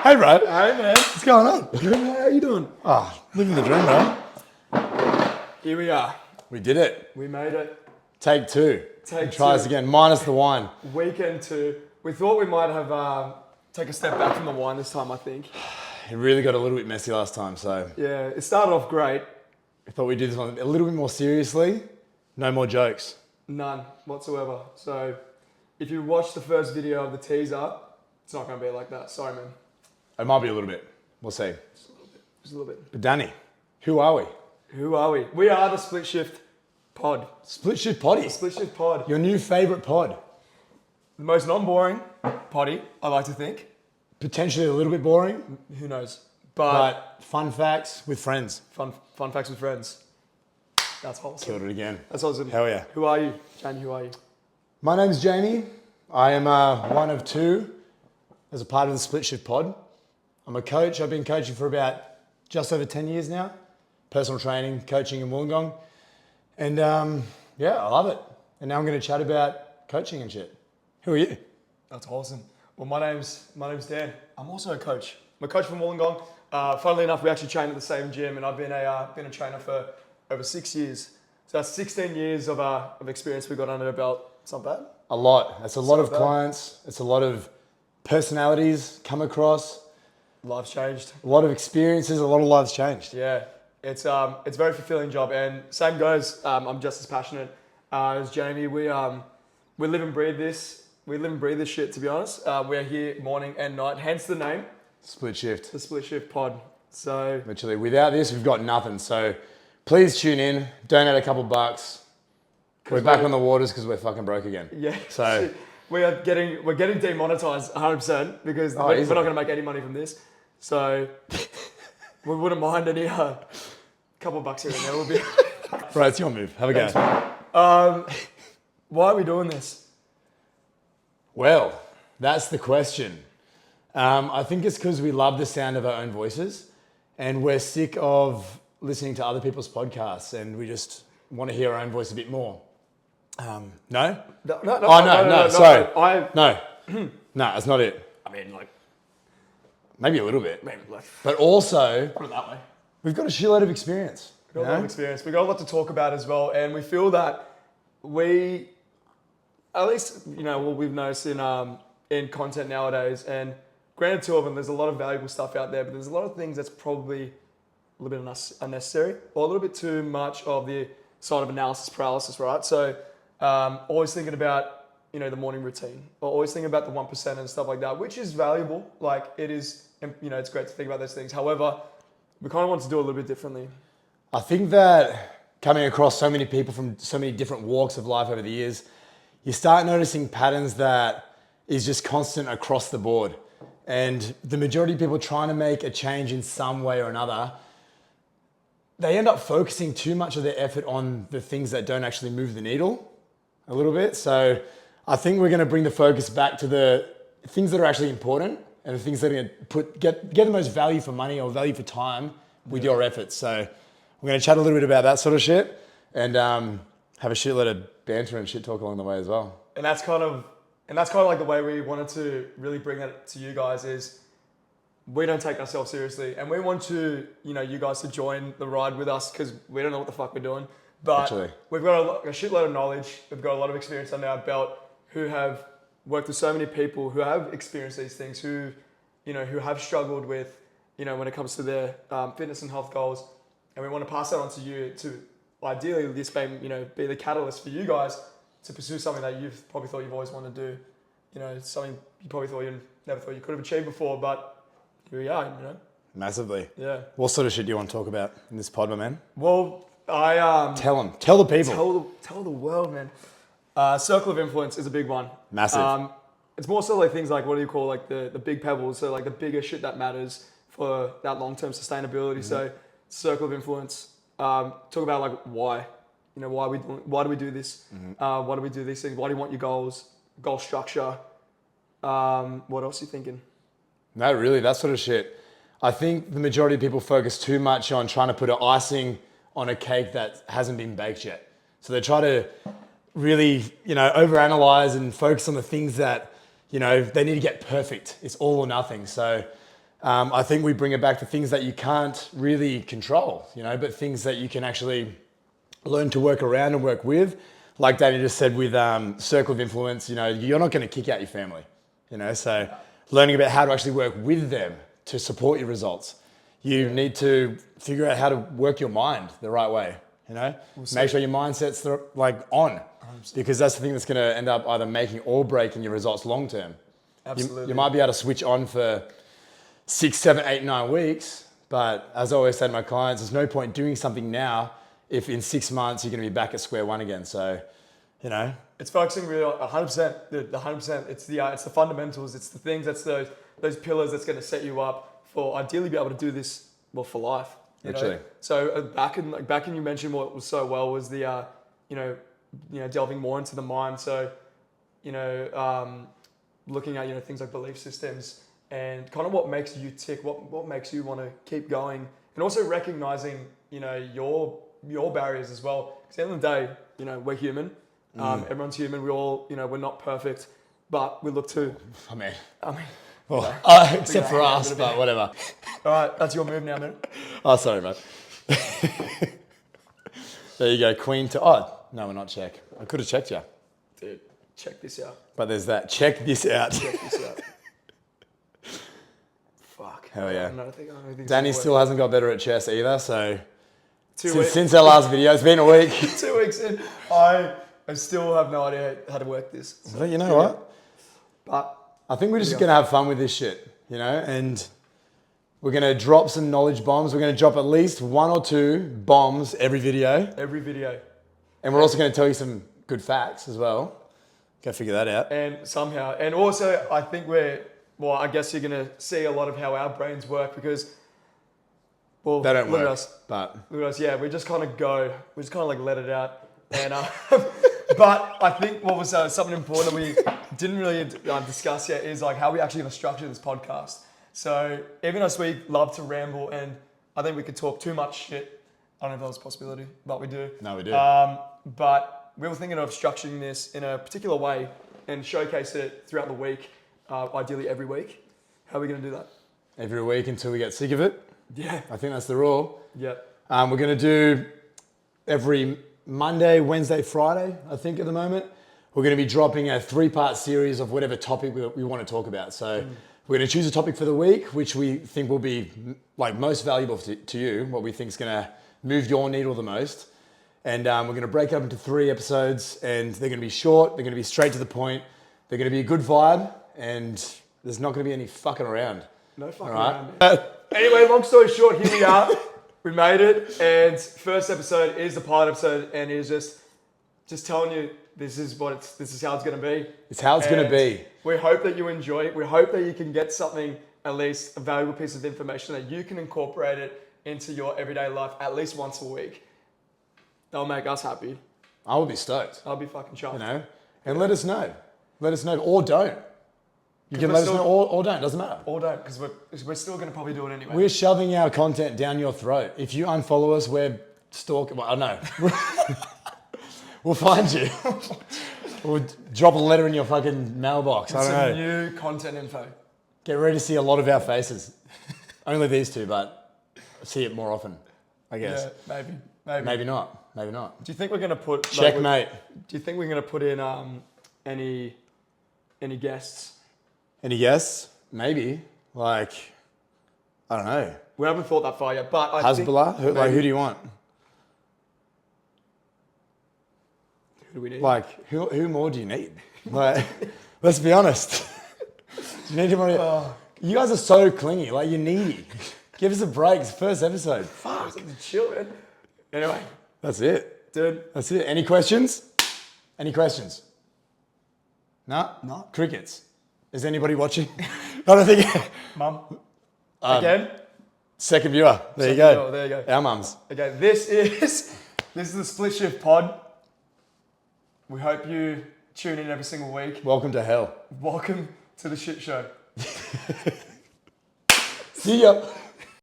Hey, bro. Hey, man. What's going on? Good, mate. How you doing? Oh, living the dream, bro. Here we are. We did it. We made it. Take two. Take Try two. this again, minus the wine. Weekend 2. We thought we might have take a step back from the wine this time, I think. It really got a little bit messy last time, so Yeah, it started off great. I thought we'd do this one a little bit more seriously. No more jokes. None whatsoever. So if you watch the first video of the teaser, it's not going to be like that. Sorry, man. It might be a little bit. We'll see. Just a little bit. But Danny, who are we? Who are we? We are the Split Shift Pod. Split Shift Potty. Split Shift Pod. Your new favourite pod. The most non-boring potty, I like to think. Potentially a little bit boring, Who knows? but fun facts with friends. Fun facts with friends. That's awesome. Killed it again. That's awesome. Hell yeah. Who are you? Jamie, who are you? My name's Jamie. I am one of two as a part of the Split Shift Pod. I'm a coach. I've been coaching for about just over 10 years now. Personal training, coaching in Wollongong. And yeah, I love it. And now I'm going to chat about coaching and shit. Who are you? That's awesome. Well, my name's Dan. I'm also a coach. I'm a coach from Wollongong. Funnily enough, we actually train at the same gym, and I've been a trainer for over 6 years. So that's 16 years of experience we got under the belt. It's not bad. A lot. That's a lot of bad. clients. It's a lot of personalities come across. Life's changed. A lot of experiences. A lot of lives changed. Yeah, it's a very fulfilling job, and same goes. I'm just as passionate as Jamie. We live and breathe this. We live and breathe this shit. To be honest, we're here morning and night. Hence the name, Split Shift. the Split Shift Pod. So Literally, without this, we've got nothing. So please tune in, donate a couple bucks. We're back on the waters because we're fucking broke again. yeah, So we're getting demonetized 100% because we're not easily. going to make any money from this. So we wouldn't mind any couple bucks here and there. Would be. right, it's your move. Have a go. Why are we doing this? Well, that's the question. I think it's because we love the sound of our own voices and we're sick of listening to other people's podcasts and we just want to hear our own voice a bit more. No? No, No, sorry. I No. No, that's not it. mean, like, Maybe a little bit. maybe like But also, put it that way. we've got a shitload of experience. We got a lot of experience. We got a lot to talk about as well, and we feel that we, at least what we've noticed in content nowadays. And granted, two of them, there's a lot of valuable stuff out there, but there's a lot of things that's probably a little bit unnecessary or a little bit too much of the sort of analysis paralysis, right? So always thinking about the morning routine, or always thinking about the 1% and stuff like that, which is valuable. Like it is, it's great to think about those things. However, we kind of want to do it a little bit differently. I think that coming across so many people from so many different walks of life over the years, you start noticing patterns that is just constant across the board. And the majority of people trying to make a change in some way or another, they end up focusing too much of their effort on the things that don't actually move the needle a little bit. So I think we're going to bring the focus back to the things that are actually important and the things that are going to get the most value for money or value for time with your efforts. So we're going to chat a little bit about that sort of shit and have a shitload of banter and shit talk along the way as well. And that's kind of like the way we wanted to really bring it to you guys is we don't take ourselves seriously, and we want to, you guys to join the ride with us because we don't know what the fuck we're doing. But Literally. we've got a shitload of knowledge. We've got a lot of experience under our belt who have worked with so many people who have experienced these things, who have struggled with, when it comes to their fitness and health goals. And we want to pass that on to you to ideally this may, be the catalyst for you guys to pursue something that you've probably thought you've always wanted to do. Something you probably thought you never thought you could have achieved before, but here we are, Massively. Yeah. What sort of shit do you want to talk about in this pod, my man? Well, I Tell them. Tell the people. tell the world, man. Circle of influence is a big one. Massive. It's more so like things like, what do you call like the big pebbles? So like the bigger shit that matters for that long-term sustainability. So circle of influence. Talk about like why. Why do we do this? Why do we do these things? Why do you want your goals? Goal structure. What else are you thinking? No, really, that sort of shit. I think the majority of people focus too much on trying to put an icing on a cake that hasn't been baked yet. So they try to really, overanalyze and focus on the things that, they need to get perfect. It's all or nothing. So I think we bring it back to things that you can't really control, but things that you can actually learn to work around and work with. Like Danny just said with circle of influence, you're not going to kick out your family, so learning about how to actually work with them to support your results. You need to figure out how to work your mind the right way, make sure your mindset's on, because that's the thing that's going to end up either making or breaking your results long term. Absolutely. You might be able to switch on for 6, 7, 8, 9 weeks, but as I always say to my clients, there's no point doing something now if in 6 months you're going to be back at square one again. So, it's focusing really on 100%. The 100%. It's the fundamentals. It's the things. That's those pillars that's going to set you up for ideally be able to do this for life. Literally. So back in you mentioned what was so well was the delving more into the mind. So looking at things like belief systems and kind of what makes you tick, what makes you want to keep going, and also recognizing your barriers as well. Because at the end of the day, we're human. Everyone's human. We all we're not perfect, but we look to. I mean, well, except for us, but whatever. All right, that's your move now, man. Oh, sorry, mate. There you go, Queen to. Oh no, we're not check. I could have checked you, Dude, check this out. but there's that. Check this out. Check this out. Fuck. Hell yeah. I don't think Danny still hasn't got better at chess either, so 2 weeks. since our last video, it's been a week. 2 weeks in, I still have no idea how to work this. So, But you know what? But I think we're just going to have fun with this shit, and we're going to drop some knowledge bombs. We're going to drop at least 1 or 2 bombs every video. every video. And we're also going to tell you some good facts as well. Go figure that out. And also I think I guess you're going to see a lot of how our brains work because, well, They don't look work, at us. but Look at us, yeah, we just kind of go. We just kind of let it out. And but I think what was something important that we didn't really discuss yet is how we actually going to structure this podcast. So even as we love to ramble and I think we could talk too much shit. I don't know if that was a possibility, but we do. no, we do. But we were thinking of structuring this in a particular way and showcase it throughout the week, ideally every week. How are we going to do that? Every week until we get sick of it. Yeah. I think that's the rule. Yeah. We're going to do every Monday, Wednesday, Friday, I think at the moment. We're going to be dropping a 3-part series of whatever topic we want to talk about. So we're going to choose a topic for the week, which we think will be most valuable to you, what we think is going to move your needle the most. And we're going to break it up into 3 episodes, and they're going to be short, they're going to be straight to the point, they're going to be a good vibe, and there's not going to be any fucking around. No fucking All right? around, man. Anyway, long story short, here we are. We made it, and first episode is the pilot episode, and it's just telling you this is how it's going to be. It's how it's going to be. We hope that you enjoy it. We hope that you can get something, at least a valuable piece of information that you can incorporate it into your everyday life at least once a week. That'll make us happy. I would be stoked, I'll be fucking chuffed. and let us know. Let us know, or don't. You can let us know or don't, doesn't matter. Or don't, because we're still going to probably do it anyway. We're shoving our content down your throat. If you unfollow us, we're stalking. Well, I know. We'll find you. We'll drop a letter in your fucking mailbox. I don't know. Some new content info. Get ready to see a lot of our faces. Only these 2, but see it more often, I guess. Yeah, maybe. Maybe not. Maybe not. Do you think we're going to put... Checkmate. Do you think we're going to put in any guests? Any guess? Maybe. I don't know. We haven't thought that far yet, but I think... Hezbollah? Who do you want? Who do we need? Who more do you need? Let's be honest. Do you need anybody? You guys are so clingy. You're needy. Give us a break. It's the first episode. Fuck. Chill, man. Anyway. That's it. Dude. That's it. Any questions? Any questions? No? No. Crickets. Is anybody watching? I don't think... Mum. Again? Second viewer. There you Second go. viewer, there you go. Our mums. Okay, this is the Split Shift Pod. We hope you tune in every single week. Welcome to hell. Welcome to the shit show. See ya.